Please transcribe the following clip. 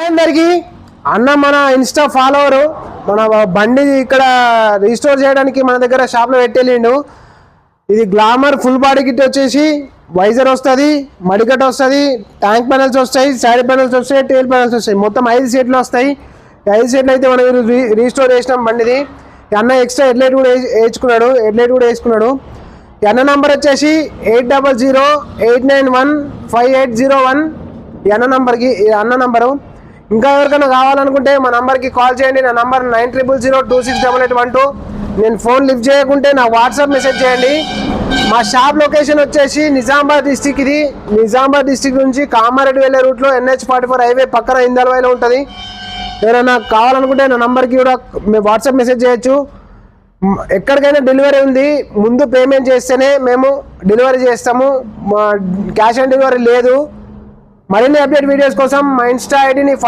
అందరికి అన్న మన ఇన్స్టా ఫాలోవరు మన బండి ఇక్కడ రీస్టోర్ చేయడానికి మన దగ్గర షాప్లో పెట్టేళ్ళిండు. ఇది గ్లామర్ ఫుల్ బాడీ కిట్ వచ్చేసి వైజర్ వస్తుంది, మడికట్ వస్తుంది, ట్యాంక్ ప్యానల్స్ వస్తాయి, సైడ్ ప్యానల్స్ వస్తాయి, టైల్ ప్యానల్స్ వస్తాయి. మొత్తం 5 సెట్లు వస్తాయి. 5 సెట్లు అయితే మనం రీస్టోర్ చేసినాం బండిది. అన్న ఎక్స్ట్రా హెడ్లైట్ కూడా వేసుకున్నాడు. అన్న నంబర్ వచ్చేసి 8008915801. అన్న నంబరు. ఇంకా ఎవరికైనా కావాలనుకుంటే మా నంబర్కి కాల్ చేయండి. నా నంబర్ 9000268812. నేను ఫోన్ లిఫ్ట్ చేయకుంటే నా వాట్సాప్ మెసేజ్ చేయండి. మా షాప్ లొకేషన్ వచ్చేసి నిజామాబాద్ డిస్టిక్. ఇది నిజామాబాద్ డిస్టిక్ నుంచి కామారెడ్డి వెళ్ళే రూట్లో NH44 హైవే పక్కన ఇందల్వాయిలో ఉంటుంది. ఎవరైనా కావాలనుకుంటే నా నంబర్కి కూడా వాట్సాప్ మెసేజ్ చేయొచ్చు. ఎక్కడికైనా డెలివరీ ఉంది. ముందు పేమెంట్ చేస్తేనే మేము డెలివరీ చేస్తాము. క్యాష్ ఆన్ డెలివరీ లేదు. మరిన్ని అప్డేట్ వీడియోస్ కోసం మా ఇన్స్టా ఐడిని